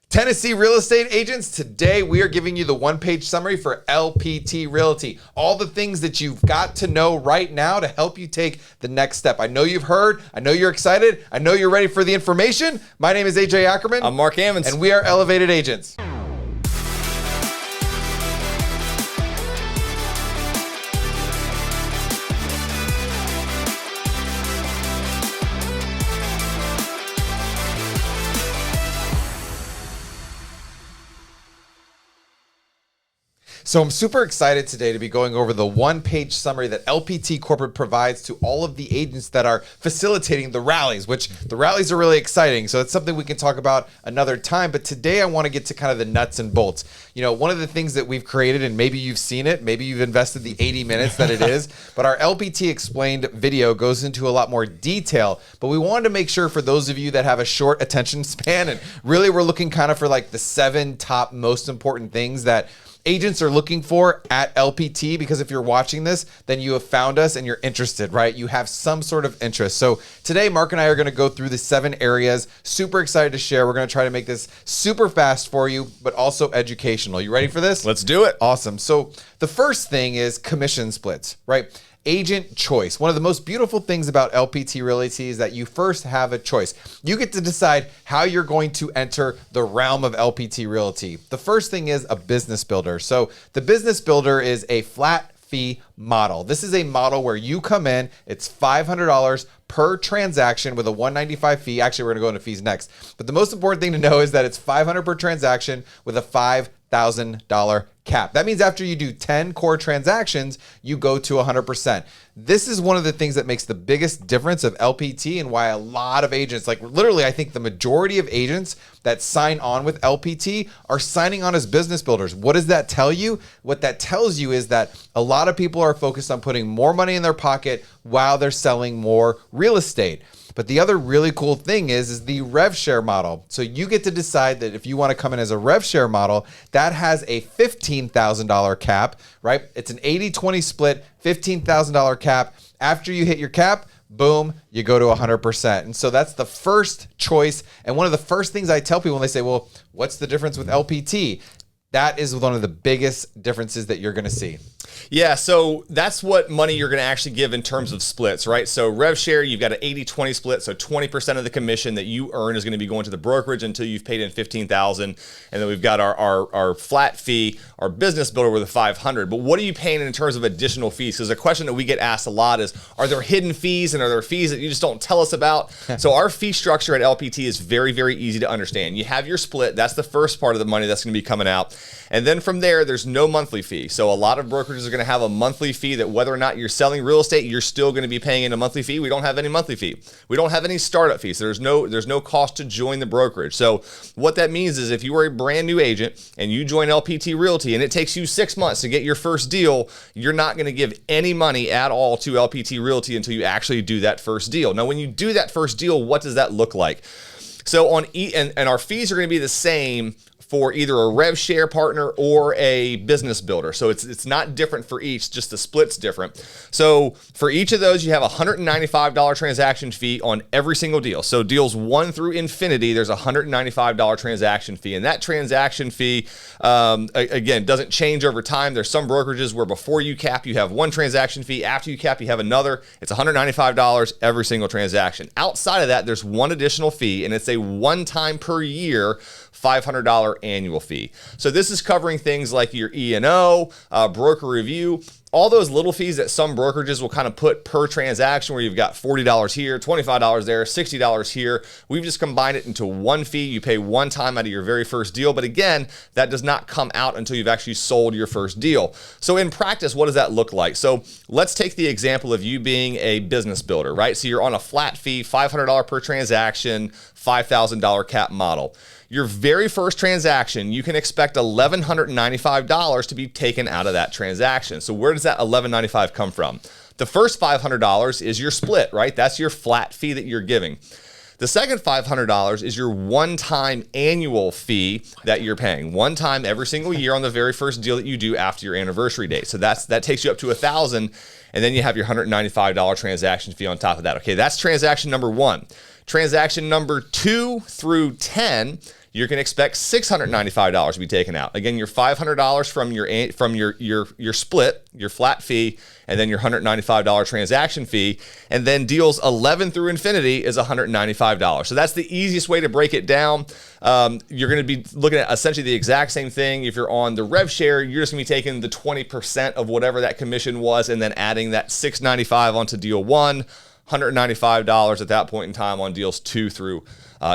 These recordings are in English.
Tennessee real estate agents, today we are giving you the one-page summary for LPT Realty. All the things that you've got to know right now to help you take the next step. I know you've heard, I know you're excited, I know you're ready for the information. My name is AJ Ackerman. I'm Marc AJ. And we are Elevated Agents. So I'm super excited today to be going over the one-page summary that LPT Corporate provides to all of the agents that are facilitating the rallies, which the rallies are really exciting. So it's something we can talk about another time. But today I want to get to kind of the nuts and bolts. You know, one of the things that we've created, and maybe you've seen it, maybe you've invested the 80 minutes that it is, but our LPT Explained video goes into a lot more detail. But we wanted to make sure for those of you that have a short attention span, and really we're looking kind of for like the 7 top most important things that agents are looking for at LPT, because if you're watching this, then you have found us and you're interested, right? You have some sort of interest. So today, Marc and I are going to go through the 7 areas. Super excited to share. We're going to try to make this super fast for you, but also educational. You ready for this? Let's do it. Awesome. So the first thing is commission splits, right? Agent choice. One of the most beautiful things about LPT Realty is that you first have a choice. You get to decide how you're going to enter the realm of LPT Realty. The first thing is a business builder. So the business builder is a flat fee model. This is a model where you come in, it's $500 per transaction with a $195 fee. Actually, we're going to go into fees next. But the most important thing to know is that it's $500 per transaction with a $5,000 cap. That means after you do 10 core transactions, you go to 100%. This is one of the things that makes the biggest difference of LPT, and why a lot of agents, like literally, I think the majority of agents that sign on with LPT are signing on as business builders. What does that tell you? What that tells you is that a lot of people are focused on putting more money in their pocket while they're selling more real estate. But the other really cool thing is the Rev Share model. So you get to decide that if you want to come in as a Rev Share model, that has a $15,000 cap, right? It's an 80-20 split, $15,000 cap. After you hit your cap, boom, you go to 100%. And so that's the first choice. And one of the first things I tell people when they say, well, what's the difference with LPT? That is one of the biggest differences that you're going to see. Yeah, so that's what money you're going to actually give in terms of splits, right? So Rev Share, you've got an 80-20 split, so 20% of the commission that you earn is going to be going to the brokerage until you've paid in $15,000. And then we've got our flat fee, our business builder with a $500. But what are you paying in terms of additional fees? Because a question that we get asked a lot is, are there hidden fees, and are there fees that you just don't tell us about? So our fee structure at LPT is very, very easy to understand. You have your split. That's the first part of the money that's going to be coming out. And then from there, there's no monthly fee. So a lot of brokerages are going to have a monthly fee that whether or not you're selling real estate, you're still going to be paying in a monthly fee. We don't have any monthly fee. We don't have any startup fees. So there's no cost to join the brokerage. So what that means is if you are a brand new agent and you join LPT Realty and it takes you 6 months to get your first deal, you're not going to give any money at all to LPT Realty until you actually do that first deal. Now, when you do that first deal, what does that look like? So and our fees are going to be the same for either a Rev Share partner or a business builder. So it's not different for each, just the split's different. So for each of those, you have a $195 transaction fee on every single deal. So deals 1 through infinity, there's a $195 transaction fee. And that transaction fee, again, doesn't change over time. There's some brokerages where before you cap, you have one transaction fee. After you cap, you have another. It's $195 every single transaction. Outside of that, there's one additional fee, and it's a one-time per year $500 annual fee. So this is covering things like your E&O, broker review, all those little fees that some brokerages will kind of put per transaction, where you've got $40 here, $25 there, $60 here. We've just combined it into one fee. You pay one time out of your very first deal. But again, that does not come out until you've actually sold your first deal. So in practice, what does that look like? So let's take the example of you being a business builder, right? So you're on a flat fee, $500 per transaction, $5,000 cap model. Your very first transaction, you can expect $1,195 to be taken out of that transaction. So where does that $1,195 come from? The first $500 is your split, right? That's your flat fee that you're giving. The second $500 is your one-time annual fee that you're paying. One time every single year on the very first deal that you do after your anniversary date. So that takes you up to $1,000, and then you have your $195 transaction fee on top of that. Okay, that's transaction number 1. Transaction number 2 through 10, you can expect $695 to be taken out. Again, your $500 from your split, your flat fee, and then your $195 transaction fee. And then deals 11 through infinity is $195. So that's the easiest way to break it down. You're going to be looking at essentially the exact same thing. If you're on the Rev Share, you're just going to be taking the 20% of whatever that commission was and then adding that $695 onto deal one, $195 at that point in time on deals 2 through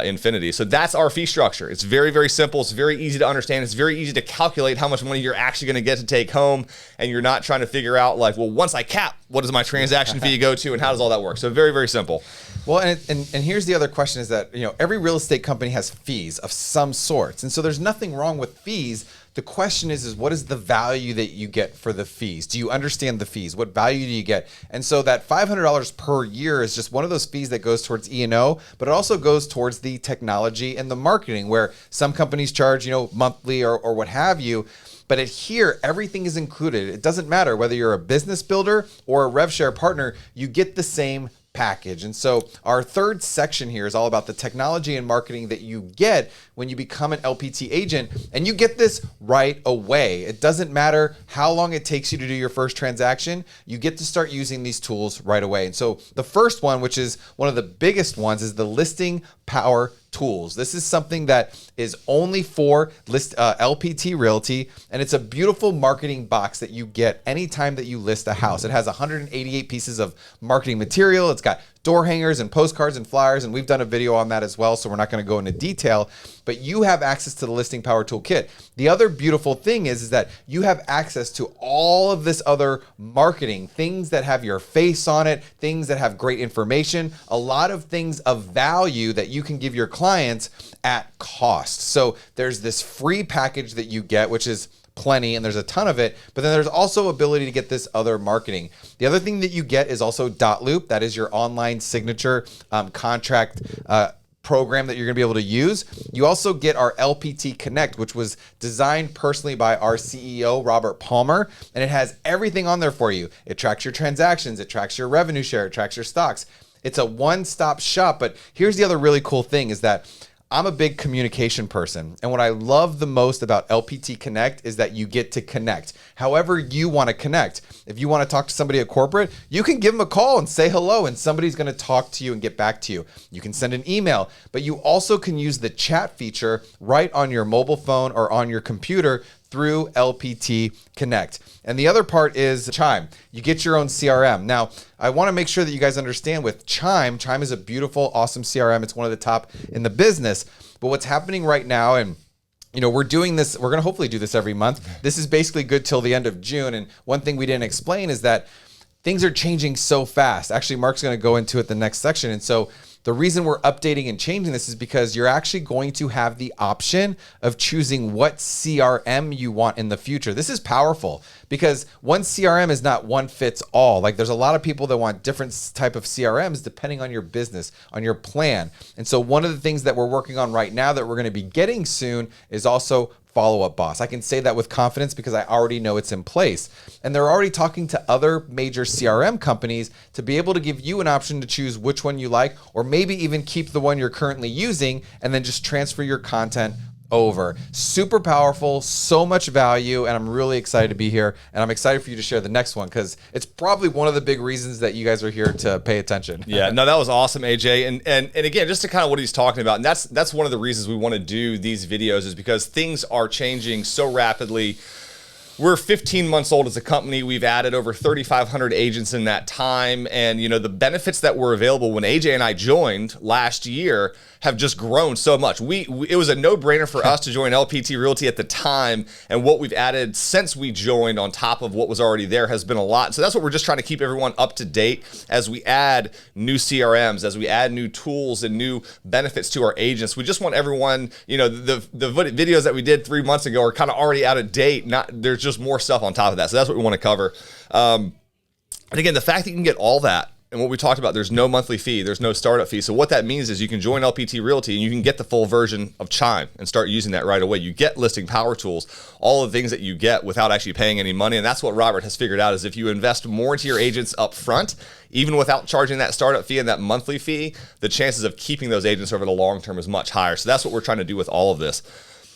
infinity. So that's our fee structure. It's very, very simple. It's very easy to understand. It's very easy to calculate how much money you're actually going to get to take home. And you're not trying to figure out like, well, once I cap, what does my transaction fee go to and how does all that work? So very, very simple. Well, and here's the other question is that, every real estate company has fees of some sorts. And so there's nothing wrong with fees. The question is what is the value that you get for the fees? Do you understand the fees? What value do you get? And so that $500 per year is just one of those fees that goes towards E&O, but it also goes towards the technology and the marketing, where some companies charge, monthly or what have you. But here, everything is included. It doesn't matter whether you're a business builder or a Rev Share partner, you get the same package. And so our third section here is all about the technology and marketing that you get when you become an LPT agent, and you get this right away. It doesn't matter how long it takes you to do your first transaction, you get to start using these tools right away. And so the first one, which is one of the biggest ones, is the listing power tools. This is something that is only for LPT Realty, and it's a beautiful marketing box that you get anytime that you list a house. It has 188 pieces of marketing material. It's got door hangers and postcards and flyers, and we've done a video on that as well, so we're not going to go into detail, but you have access to the listing power toolkit. The other beautiful thing is that you have access to all of this other marketing, things that have your face on it, things that have great information, a lot of things of value that you can give your clients at cost. So there's this free package that you get, which is plenty, and there's a ton of it, but then there's also ability to get this other marketing. The other thing that you get is also Loop. That is your online signature contract program that you're going to be able to use. You also get our LPT Connect, which was designed personally by our CEO, Robert Palmer, and it has everything on there for you. It tracks your transactions, it tracks your revenue share, it tracks your stocks. It's a one-stop shop, but here's the other really cool thing is that I'm a big communication person, and what I love the most about LPT Connect is that you get to connect however you want to connect. If you want to talk to somebody at corporate, you can give them a call and say hello, and somebody's going to talk to you and get back to you. You can send an email, but you also can use the chat feature right on your mobile phone or on your computer through LPT Connect. And the other part is Chime. You get your own CRM. Now, I want to make sure that you guys understand with Chime is a beautiful, awesome CRM. It's one of the top in the business. But what's happening right now, and we're doing this, we're going to hopefully do this every month. This is basically good till the end of June. And one thing we didn't explain is that things are changing so fast. Actually, Mark's going to go into it the next section. And so the reason we're updating and changing this is because you're actually going to have the option of choosing what CRM you want in the future. This is powerful because one CRM is not one fits all. Like there's a lot of people that want different type of CRMs depending on your business, on your plan. And so one of the things that we're working on right now that we're going to be getting soon is also Follow-Up Boss. I can say that with confidence because I already know it's in place. And they're already talking to other major CRM companies to be able to give you an option to choose which one you like, or maybe even keep the one you're currently using and then just transfer your content over. Super powerful, so much value, and I'm really excited to be here, and I'm excited for you to share the next one because it's probably one of the big reasons that you guys are here to pay attention. Yeah, no, that was awesome, AJ. And again, just to kind of what he's talking about, and that's one of the reasons we want to do these videos is because things are changing so rapidly. We're 15 months old as a company. We've added over 3,500 agents in that time. And, the benefits that were available when AJ and I joined last year have just grown so much. It was a no-brainer for us to join LPT Realty at the time. And what we've added since we joined on top of what was already there has been a lot. So that's what we're just trying to keep everyone up to date as we add new CRMs, as we add new tools and new benefits to our agents. We just want everyone, the videos that we did 3 months ago are kind of already out of date. There's just more stuff on top of that. So that's what we want to cover. And again, the fact that you can get all that And what we talked about, there's no monthly fee, there's no startup fee. So what that means is you can join LPT Realty and you can get the full version of Chime and start using that right away. You get listing power tools, all the things that you get without actually paying any money. And that's what Robert has figured out, is if you invest more into your agents up front, even without charging that startup fee and that monthly fee, the chances of keeping those agents over the long term is much higher. So that's what we're trying to do with all of this.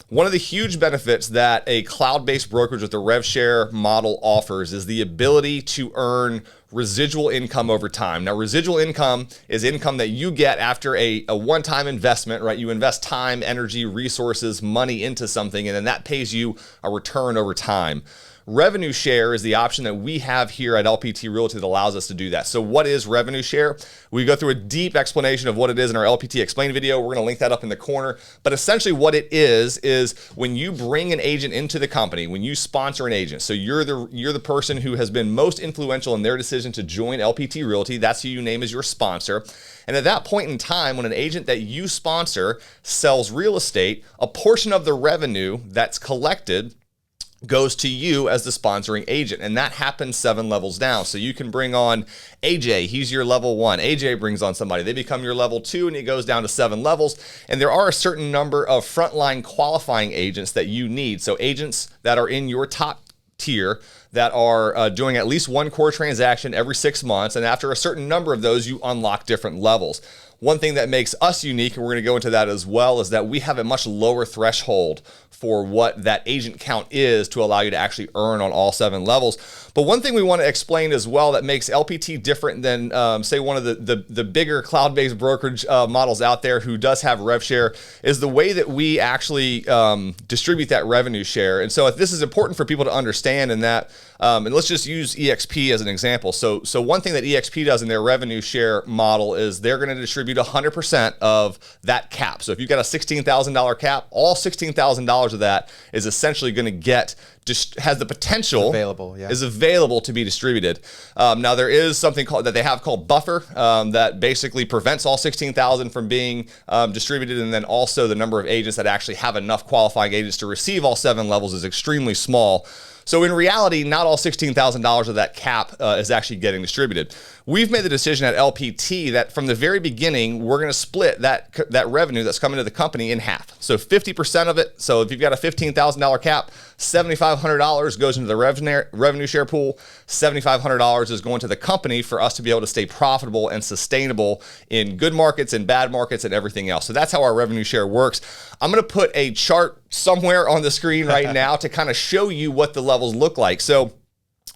One of the huge benefits that a cloud-based brokerage with the Rev Share model offers is the ability to earn residual income over time. Now, residual income is income that you get after a one-time investment, right? You invest time, energy, resources, money into something, and then that pays you a return over time. Revenue share is the option that we have here at LPT Realty that allows us to do that. So what is revenue share? We go through a deep explanation of what it is in our LPT Explain video. We're going to link that up in the corner. But essentially what it is when you bring an agent into the company, when you sponsor an agent, so you're the person who has been most influential in their decision to join LPT Realty. That's who you name as your sponsor. And at that point in time, when an agent that you sponsor sells real estate, a portion of the revenue that's collected goes to you as the sponsoring agent. And that happens 7 levels down. So you can bring on AJ, he's your level 1. AJ brings on somebody, they become your level 2, and it goes down to 7 levels. And there are a certain number of frontline qualifying agents that you need. So agents that are in your top tier that are doing at least one core transaction every 6 months. And after a certain number of those, you unlock different levels. One thing that makes us unique, and we're going to go into that as well, is that we have a much lower threshold for what that agent count is to allow you to actually earn on all 7 levels. But one thing we want to explain as well that makes LPT different than, say, one of the bigger cloud-based brokerage models out there who does have rev share is the way that we actually distribute that revenue share. And so this is important for people to understand in that, and let's just use EXP as an example. So one thing that EXP does in their revenue share model is they're going to distribute 100% of that cap. So if you've got a $16,000 cap, all $16,000 of that is essentially going to get has the potential is available to be distributed. Now there is something that they have called buffer that basically prevents all 16,000 from being distributed, and then also the number of agents that actually have enough qualifying agents to receive all 7 levels is extremely small. So in reality, not all $16,000 of that cap is actually getting distributed. We've made the decision at LPT that from the very beginning, we're going to split that revenue that's coming to the company in half. So 50% of it. So if you've got a $15,000 cap, $7,500 goes into the revenue share pool. $7,500 is going to the company for us to be able to stay profitable and sustainable in good markets and bad markets and everything else. So that's how our revenue share works. I'm going to put a chart somewhere on the screen right now to kind of show you what the levels look like. So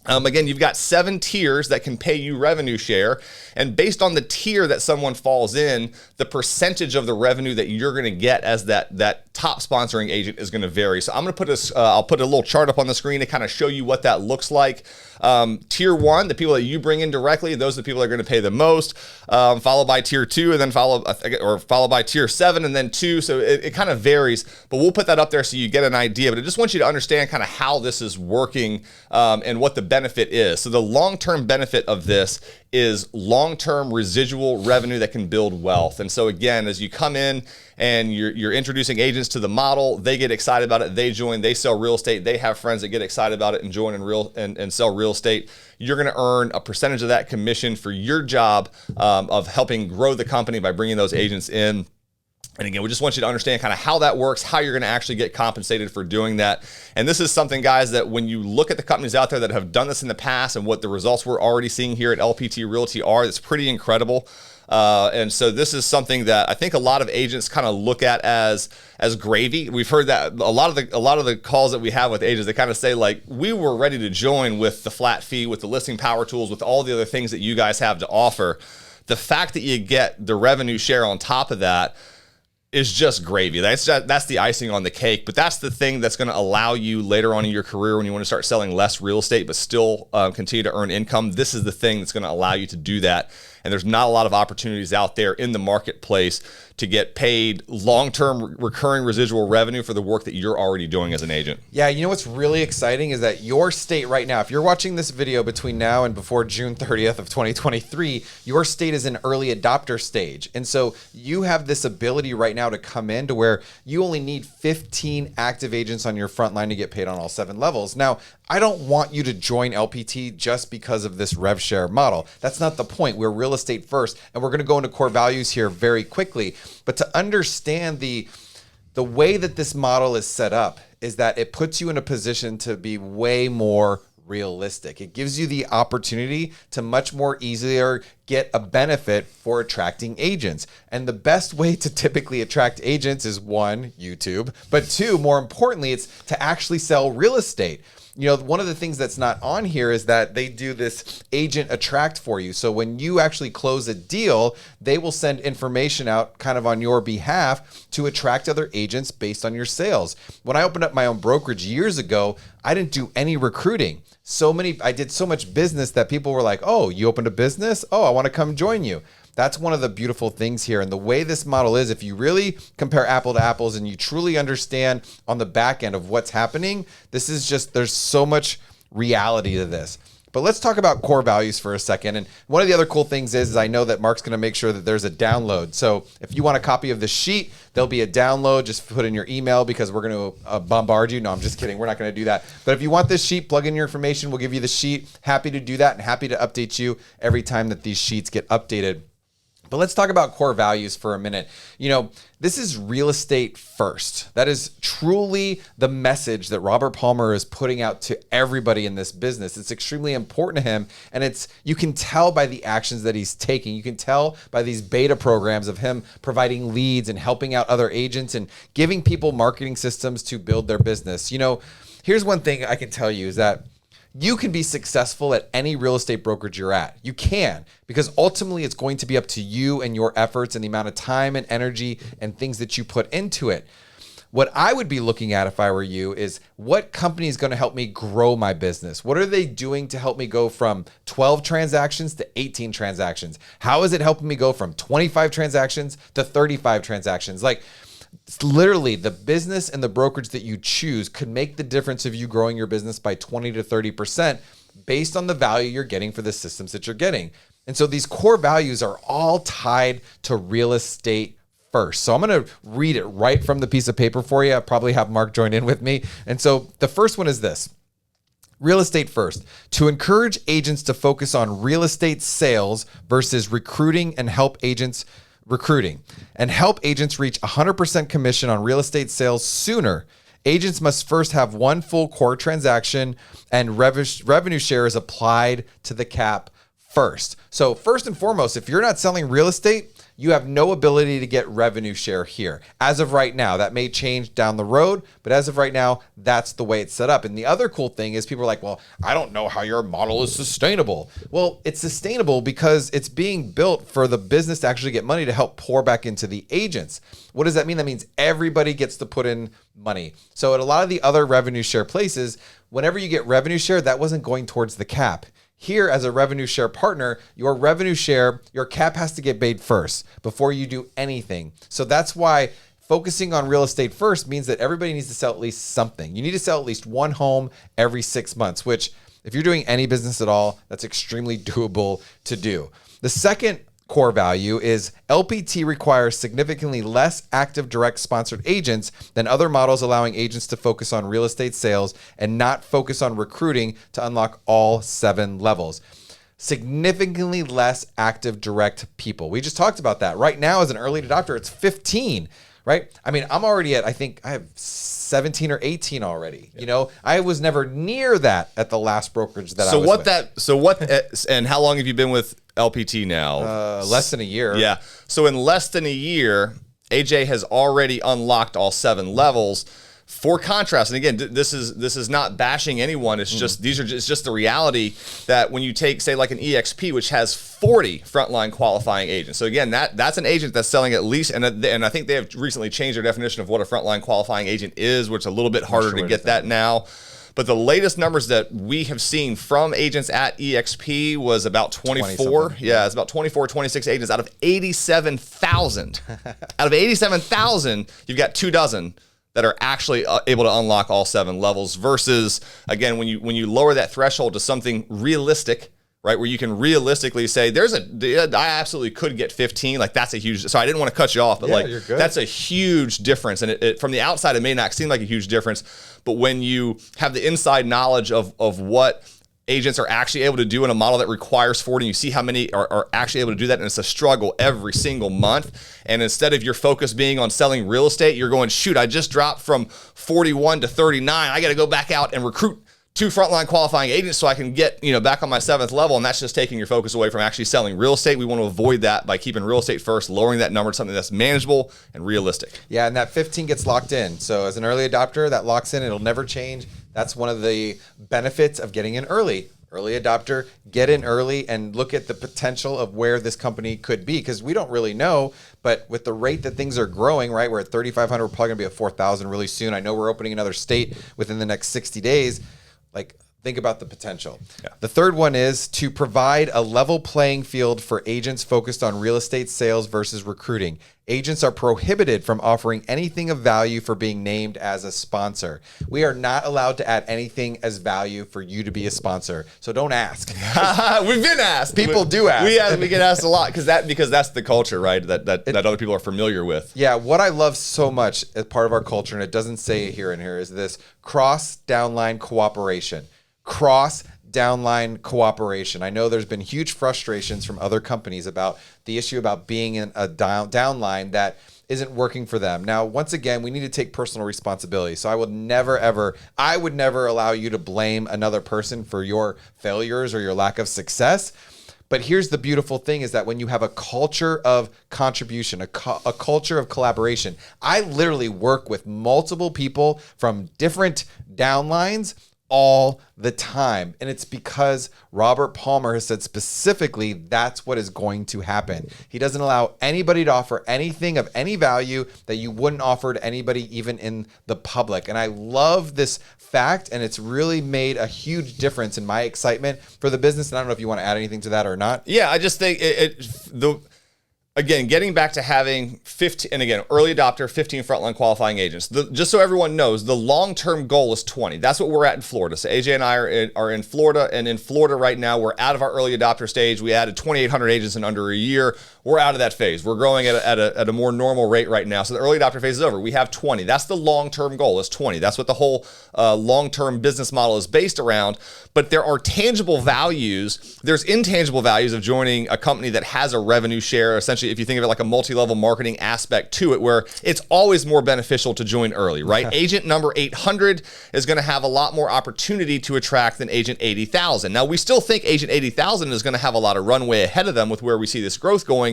again, you've got 7 tiers that can pay you revenue share. And based on the tier that someone falls in, the percentage of the revenue that you're going to get as that top sponsoring agent is going to vary. So I'm going to put I'll put a little chart up on the screen to kind of show you what that looks like. Tier 1, the people that you bring in directly, those are the people that are going to pay the most, followed by tier 2, and then followed by tier 7, and then 2. So it kind of varies, but we'll put that up there so you get an idea. But I just want you to understand kind of how this is working and what the benefit is. So the long-term benefit of this is long-term residual revenue that can build wealth. And so again, as you come in and you're introducing agents to the model, they get excited about it, they join, they sell real estate, they have friends that get excited about it and join and sell real estate. You're going to earn a percentage of that commission for your job of helping grow the company by bringing those agents in. And again, we just want you to understand kind of how that works, how you're going to actually get compensated for doing that. And this is something, guys, that when you look at the companies out there that have done this in the past and what the results we're already seeing here at LPT Realty are, it's pretty incredible. And so this is something that I think a lot of agents kind of look at as gravy. We've heard that a lot of the calls that we have with agents, they kind of say like, we were ready to join with the flat fee, with the listing power tools, with all the other things that you guys have to offer. The fact that you get the revenue share on top of that is just gravy. That's the icing on the cake, but that's the thing that's going to allow you later on in your career when you want to start selling less real estate but still continue to earn income. This is the thing that's going to allow you to do that. And there's not a lot of opportunities out there in the marketplace to get paid long-term recurring residual revenue for the work that you're already doing as an agent. Yeah, you know what's really exciting is that your state right now, if you're watching this video between now and before June 30th of 2023, your state is in early adopter stage. And so you have this ability right now to come in to where you only need 15 active agents on your front line to get paid on all 7 levels. Now, I don't want you to join LPT just because of this Rev Share model. That's not the point. We're real estate first, and we're going to go into core values here very quickly. But to understand the way that this model is set up is that it puts you in a position to be way more realistic. It gives you the opportunity to much more easier get a benefit for attracting agents. And the best way to typically attract agents is one, YouTube, but two, more importantly, it's to actually sell real estate. You know, one of the things that's not on here is that they do this agent attract for you. So when you actually close a deal, they will send information out kind of on your behalf to attract other agents based on your sales. When I opened up my own brokerage years ago, I didn't do any recruiting. I did so much business that people were like, oh, you opened a business? Oh, I want to come join you. That's one of the beautiful things here. And the way this model is, if you really compare apple to apples and you truly understand on the back end of what's happening, this is just, there's so much reality to this. But let's talk about core values for a second. And one of the other cool things is I know that Marc's going to make sure that there's a download. So if you want a copy of the sheet, there'll be a download. Just put in your email because we're going to bombard you. No, I'm just kidding. We're not going to do that. But if you want this sheet, plug in your information. We'll give you the sheet. Happy to do that and happy to update you every time that these sheets get updated. But let's talk about core values for a minute. You know, this is real estate first. That is truly the message that Robert Palmer is putting out to everybody in this business. It's extremely important to him. And you can tell by the actions that he's taking. You can tell by these beta programs of him providing leads and helping out other agents and giving people marketing systems to build their business. You know, here's one thing I can tell you is that you can be successful at any real estate brokerage you're at. You can, because ultimately it's going to be up to you and your efforts and the amount of time and energy and things that you put into it. What I would be looking at if I were you is what company is going to help me grow my business? What are they doing to help me go from 12 transactions to 18 transactions? How is it helping me go from 25 transactions to 35 transactions? Like, literally, the business and the brokerage that you choose could make the difference of you growing your business by 20 to 30% based on the value you're getting for the systems that you're getting. And so these core values are all tied to real estate first. So I'm going to read it right from the piece of paper for you. I'll probably have Marc join in with me. And so the first one is this. Real estate first. To encourage agents to focus on real estate sales versus recruiting and help agents reach 100% commission on real estate sales sooner. Agents must first have one full core transaction and revenue share is applied to the cap first. So first and foremost, if you're not selling real estate, you have no ability to get revenue share here. As of right now, that may change down the road, but as of right now, that's the way it's set up. And the other cool thing is people are like, well, I don't know how your model is sustainable. Well, it's sustainable because it's being built for the business to actually get money to help pour back into the agents. What does that mean? That means everybody gets to put in money. So at a lot of the other revenue share places, whenever you get revenue share, that wasn't going towards the cap. Here, as a revenue share partner, your revenue share, your cap has to get paid first before you do anything. So that's why focusing on real estate first means that everybody needs to sell at least something. You need to sell at least one home every 6 months, which if you're doing any business at all, that's extremely doable to do. The second core value is LPT requires significantly less active direct sponsored agents than other models, allowing agents to focus on real estate sales and not focus on recruiting to unlock all 7 levels. Significantly less active direct people. We just talked about that. Right now, as an early adopter, it's 15, right? I mean, I'm already at, I think I have 17 or 18 already. Yep. You know, I was never near that at the last brokerage that I was with. And how long have you been with LPT now? Less than a year. Yeah. So in less than a year, AJ has already unlocked all 7 levels. For contrast, and again, this is not bashing anyone. It's just it's just the reality that when you take, say, like an EXP, which has 40 frontline qualifying agents. So again, that's an agent that's selling at least, and I think they have recently changed their definition of what a frontline qualifying agent is, which is a little bit harder to get that now. But the latest numbers that we have seen from agents at EXP was about 24. Yeah, it's about 24, 26 agents out of 87,000. Out of 87,000, you've got 24 that are actually able to unlock all 7 levels versus, again, when you lower that threshold to something realistic, right? Where you can realistically say, I absolutely could get 15. Like that's a huge, so I didn't want to cut you off, but Yeah, like you're good. that's a huge difference. And it from the outside, it may not seem like a huge difference, but when you have the inside knowledge of what agents are actually able to do in a model that requires 40, and you see how many are actually able to do that, and it's a struggle every single month. And instead of your focus being on selling real estate, you're going, shoot, I just dropped from 41 to 39. I got to go back out and recruit 2 frontline qualifying agents so I can get, back on my 7th level. And that's just taking your focus away from actually selling real estate. We want to avoid that by keeping real estate first, lowering that number to something that's manageable and realistic. Yeah, and that 15 gets locked in. So as an early adopter, that locks in. It'll never change. That's one of the benefits of getting in early. Early adopter, get in early and look at the potential of where this company could be, because we don't really know. But with the rate that things are growing, right, we're at 3,500, we're probably going to be at 4,000 really soon. I know we're opening another state within the next 60 days. Like, think about the potential. Yeah. The third one is to provide a level playing field for agents focused on real estate sales versus recruiting. Agents are prohibited from offering anything of value for being named as a sponsor. We are not allowed to add anything as value for you to be a sponsor. So don't ask. We've been asked. People do ask. We get asked a lot because that's the culture, right? That other people are familiar with. Yeah, what I love so much as part of our culture, and it doesn't say it here and here, is this cross downline cooperation. Cross downline cooperation. I know there's been huge frustrations from other companies about the issue about being in a downline that isn't working for them. Now, once again, we need to take personal responsibility. So I would never allow you to blame another person for your failures or your lack of success. But here's the beautiful thing is that when you have a culture of contribution, a culture of collaboration, I literally work with multiple people from different downlines all the time. And it's because Robert Palmer has said specifically that's what is going to happen. He doesn't allow anybody to offer anything of any value that you wouldn't offer to anybody, even in the public. And I love this fact, and it's really made a huge difference in my excitement for the business. And I don't know if you want to add anything to that or not. Yeah, I just think again, getting back to having 15, and again, early adopter, 15 frontline qualifying agents. Just so everyone knows, the long-term goal is 20. That's what we're at in Florida. So AJ and I are in Florida, and in Florida right now, we're out of our early adopter stage. We added 2,800 agents in under a year. We're out of that phase. We're growing at a more normal rate right now. So the early adopter phase is over. We have 20. That's the long-term goal, is 20. That's what the whole long-term business model is based around. But there are tangible values. There's intangible values of joining a company that has a revenue share. Essentially, if you think of it like a multi-level marketing aspect to it, where it's always more beneficial to join early, right? Agent number 800 is going to have a lot more opportunity to attract than agent 80,000. Now, we still think agent 80,000 is going to have a lot of runway ahead of them with where we see this growth going,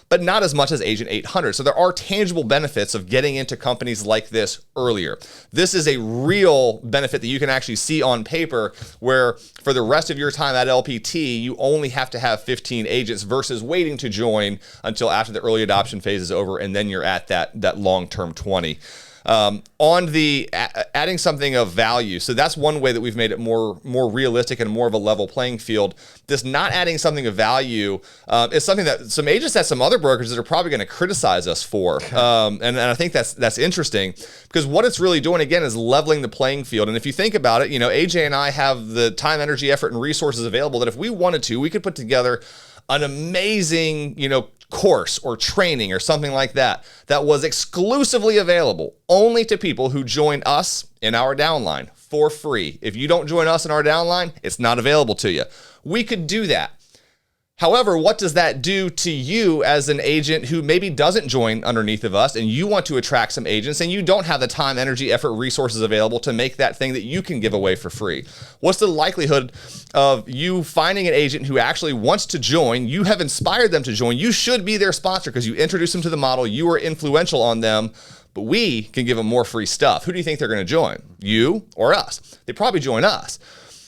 but not as much as agent 800. So there are tangible benefits of getting into companies like this earlier. This is a real benefit that you can actually see on paper, where for the rest of your time at LPT, you only have to have 15 agents versus waiting to join until after the early adoption phase is over, and then you're at that long-term 20. On the adding something of value. So that's one way that we've made it more realistic and more of a level playing field. This not adding something of value is something that some agents at some other brokers are probably going to criticize us for. And I think that's interesting, because what it's really doing, again, is leveling the playing field. And if you think about it, AJ and I have the time, energy, effort, and resources available that if we wanted to, we could put together an amazing, course or training or something like that was exclusively available only to people who join us in our downline for free. If you don't join us in our downline, it's not available to you. We could do that. However, what does that do to you as an agent who maybe doesn't join underneath of us, and you want to attract some agents and you don't have the time, energy, effort, resources available to make that thing that you can give away for free? What's the likelihood of you finding an agent who actually wants to join? You have inspired them to join. You should be their sponsor because you introduced them to the model. You are influential on them, but we can give them more free stuff. Who do you think they're going to join? You or us? They probably join us.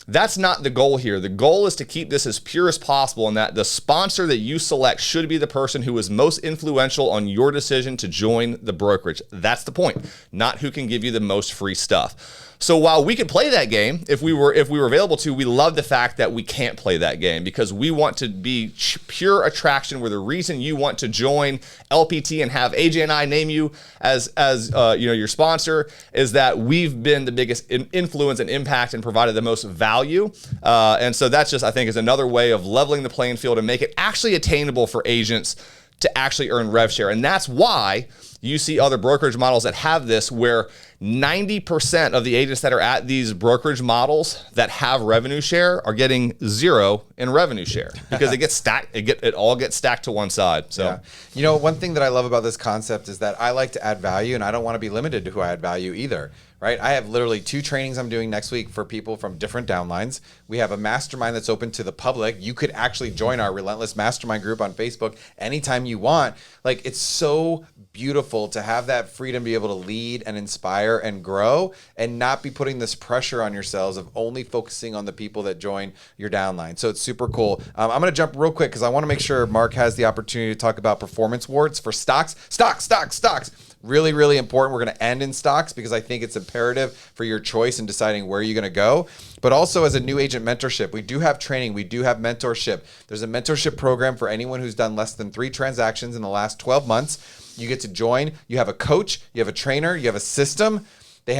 That's not the goal here. The goal is to keep this as pure as possible, and that the sponsor that you select should be the person who is most influential on your decision to join the brokerage. That's the point, not who can give you the most free stuff. So while we could play that game, if we were available to, we love the fact that we can't play that game, because we want to be pure attraction, where the reason you want to join LPT and have AJ and I name you as your sponsor is that we've been the biggest influence and impact and provided the most value value. And so that's just, I think, is another way of leveling the playing field and make it actually attainable for agents to actually earn rev share. And that's why you see other brokerage models that have this, where 90% of the agents that are at these brokerage models that have revenue share are getting 0 in revenue share because it gets stacked. It all gets stacked to one side. So, yeah. You know, one thing that I love about this concept is that I like to add value, and I don't want to be limited to who I add value either. Right? I have literally 2 trainings I'm doing next week for people from different downlines. We have a mastermind that's open to the public. You could actually join our Relentless Mastermind group on Facebook anytime you want. Like, it's so beautiful to have that freedom to be able to lead and inspire and grow and not be putting this pressure on yourselves of only focusing on the people that join your downline. So it's super cool. I'm going to jump real quick because I want to make sure Mark has the opportunity to talk about performance awards for stocks. Stocks. Really, really important. We're going to end in stocks because I think it's imperative for your choice in deciding where you're going to go. But also as a new agent mentorship, we do have training. We do have mentorship. There's a mentorship program for anyone who's done less than 3 transactions in the last 12 months. You get to join. You have a coach. You have a trainer. You have a system. They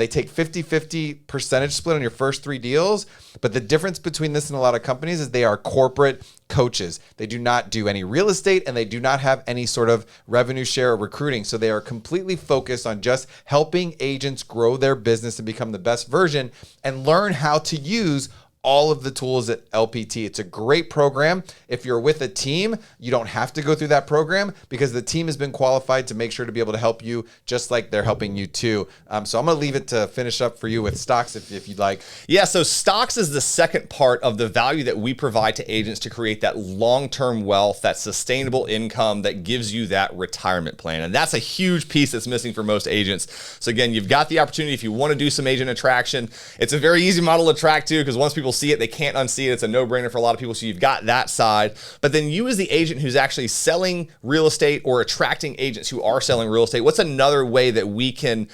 take 50-50 percentage split on your first 3 deals. But the difference between this and a lot of companies is they are corporate coaches. They do not do any real estate, and they do not have any sort of revenue share or recruiting. So they are completely focused on just helping agents grow their business and become the best version and learn how to use all of the tools at LPT. It's a great program. If you're with a team, you don't have to go through that program because the team has been qualified to make sure to be able to help you just like they're helping you too. So I'm going to leave it to finish up for you with stocks if you'd like. Yeah, so stocks is the second part of the value that we provide to agents to create that long-term wealth, that sustainable income that gives you that retirement plan. And that's a huge piece that's missing for most agents. So again, you've got the opportunity if you want to do some agent attraction. It's a very easy model to attract to because once people see it, they can't unsee it. It's a no-brainer for a lot of people. So you've got that side. But then you as the agent who's actually selling real estate or attracting agents who are selling real estate, what's another way that we can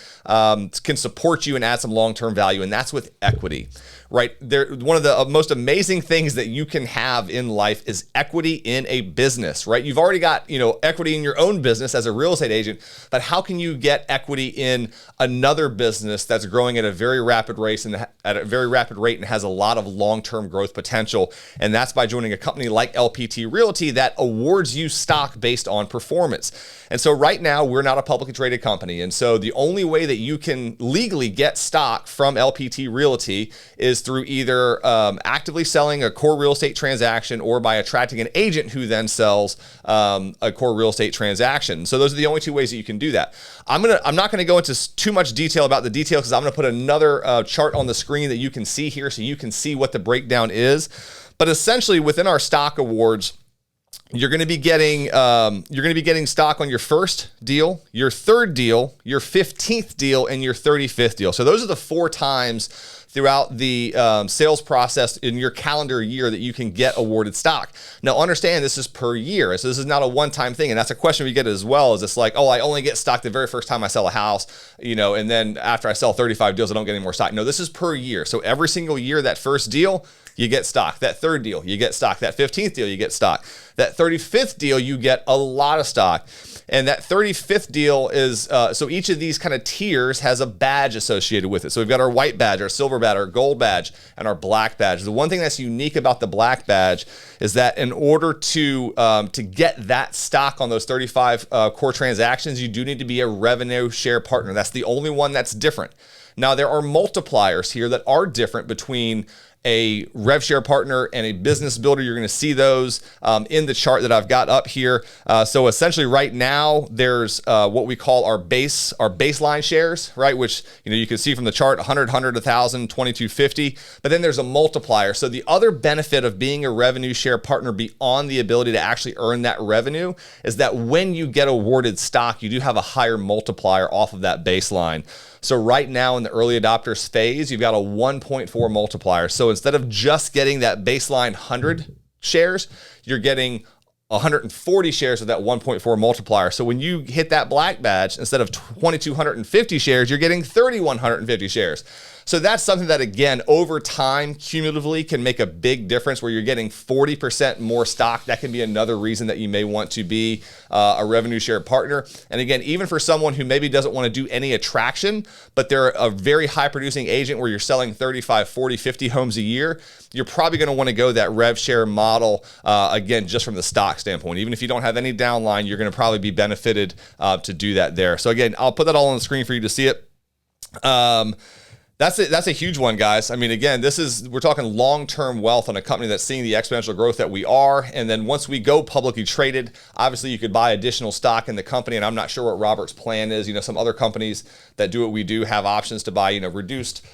support you and add some long-term value? And that's with equity. Right? One of the most amazing things that you can have in life is equity in a business, right? You've already got, equity in your own business as a real estate agent, but how can you get equity in another business that's growing at a very rapid rate and has a lot of long-term growth potential? And that's by joining a company like LPT Realty that awards you stock based on performance. And so right now we're not a publicly traded company. And so the only way that you can legally get stock from LPT Realty is through either actively selling a core real estate transaction or by attracting an agent who then sells a core real estate transaction. So those are the only 2 ways that you can do that. I'm not going to go into too much detail about the details because I'm going to put another chart on the screen that you can see here so you can see what the breakdown is. But essentially within our stock awards, you're going to be getting stock on your first deal, your third deal, your 15th deal, and your 35th deal. So those are the 4 times throughout the sales process in your calendar year that you can get awarded stock. Now understand this is per year. So this is not a one-time thing. And that's a question we get as well, is it's like, oh, I only get stock the very first time I sell a house, and then after I sell 35 deals, I don't get any more stock. No, this is per year. So every single year, that first deal, you get stock. That third deal, you get stock. That 15th deal, you get stock. That 35th deal, you get a lot of stock. And that 35th deal is, so each of these kind of tiers has a badge associated with it. So we've got our white badge, our silver badge, our gold badge, and our black badge. The one thing that's unique about the black badge is that in order to get that stock on those 35 core transactions, you do need to be a revenue share partner. That's the only one that's different. Now, there are multipliers here that are different between a rev share partner and a business builder. You're going to see those in the chart that I've got up here. So essentially right now there's what we call our baseline shares, right? Which, you can see from the chart, 100, 1,000, 2250, but then there's a multiplier. So the other benefit of being a revenue share partner beyond the ability to actually earn that revenue is that when you get awarded stock, you do have a higher multiplier off of that baseline. So right now in the early adopters phase, you've got a 1.4 multiplier. So instead of just getting that baseline 100 shares, you're getting 140 shares of that 1.4 multiplier. So when you hit that black badge, instead of 2,250 shares, you're getting 3,150 shares. So that's something that, again, over time, cumulatively can make a big difference where you're getting 40% more stock. That can be another reason that you may want to be a revenue share partner. And again, even for someone who maybe doesn't want to do any attraction, but they're a very high producing agent where you're selling 35, 40, 50 homes a year, you're probably going to want to go that Rev Share model, again, just from the stock standpoint. Even if you don't have any downline, you're going to probably be benefited to do that there. So again, I'll put that all on the screen for you to see it. That's a huge one, guys. I mean, again, we're talking long-term wealth on a company that's seeing the exponential growth that we are. And then once we go publicly traded, obviously you could buy additional stock in the company. And I'm not sure what Robert's plan is. You know, some other companies that do what we do have options to buy, you know, reduced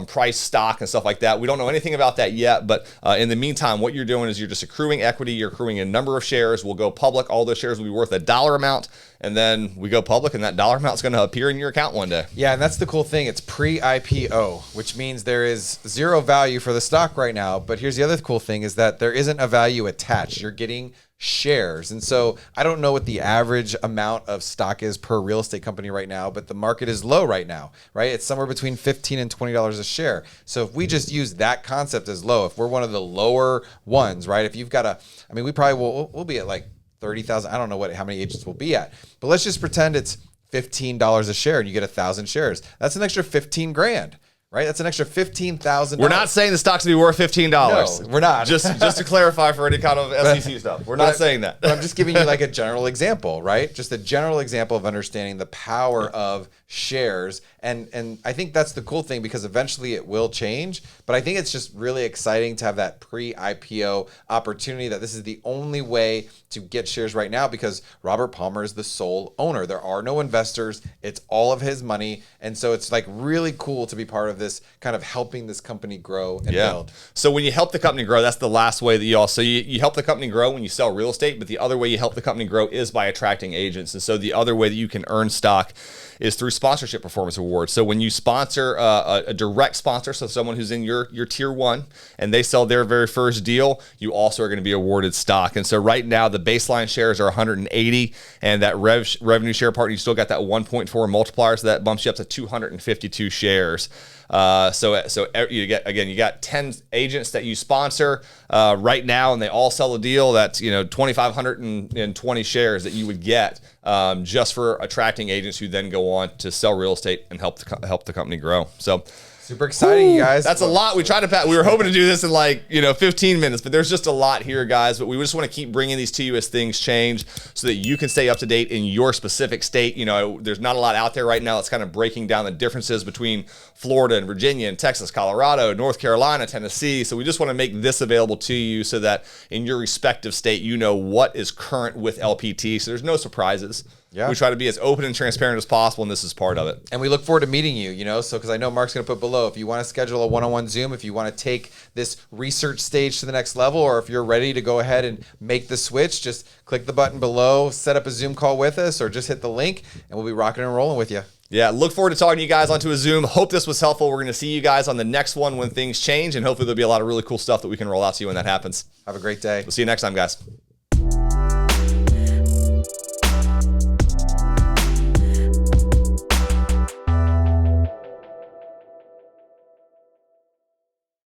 price stock and stuff like that. We don't know anything about that yet. But in the meantime, what you're doing is you're just accruing equity. You're accruing a number of shares. We'll go public. All those shares will be worth a dollar amount. And then we go public, and that dollar amount is going to appear in your account one day. Yeah, and that's the cool thing. It's pre-IPO, which means there is zero value for the stock right now. But here's the other cool thing is that there isn't a value attached. You're getting shares. And so I don't know what the average amount of stock is per real estate company right now, but the market is low right now, right? It's somewhere between $15 and $20 a share. So if we just use that concept as low, if we're one of the lower ones, right? If you've got we probably we'll be at like 30,000. I don't know how many agents we'll be at, but let's just pretend it's $15 a share and you get 1,000 shares. That's an extra 15 grand, right? That's an extra $15,000. We're not saying the stock's to be worth $15. No, we're not. Just to clarify for any kind of SEC stuff. We're not saying that. But I'm just giving you like a general example, right? Just a general example of understanding the power of shares. And I think that's the cool thing because eventually it will change. But I think it's just really exciting to have that pre-IPO opportunity that this is the only way to get shares right now because Robert Palmer is the sole owner. There are no investors. It's all of his money. And so it's like really cool to be part of this kind of helping this company grow and build. So when you help the company grow, that's the last way that you help the company grow when you sell real estate. But the other way you help the company grow is by attracting agents. And so the other way that you can earn stock is through sponsorship performance awards. So when you sponsor a direct sponsor, so someone who's in your tier one and they sell their very first deal, you also are going to be awarded stock. And so right now the baseline shares are 180 and that revenue share partner, you still got that 1.4 multiplier. So that bumps you up to 252 shares. So you got 10 agents that you sponsor right now, and they all sell a deal. That's 2,520 shares that you would get just for attracting agents who then go on to sell real estate and help the company grow. So. Super exciting, you guys. That's a lot. We were hoping to do this in 15 minutes, but there's just a lot here, guys. But we just want to keep bringing these to you as things change so that you can stay up to date in your specific state. There's not a lot out there right now that's kind of breaking down the differences between Florida and Virginia and Texas, Colorado, North Carolina, Tennessee. So we just want to make this available to you so that in your respective state, you know what is current with LPT. So there's no surprises. Yeah. We try to be as open and transparent as possible, and this is part of it. And we look forward to meeting you, so because I know Mark's going to put below, if you want to schedule a one-on-one Zoom, if you want to take this research stage to the next level, or if you're ready to go ahead and make the switch, just click the button below, set up a Zoom call with us, or just hit the link, and we'll be rocking and rolling with you. Yeah, look forward to talking to you guys onto a Zoom. Hope this was helpful. We're going to see you guys on the next one when things change, and hopefully there'll be a lot of really cool stuff that we can roll out to you when that happens. Have a great day. We'll see you next time, guys.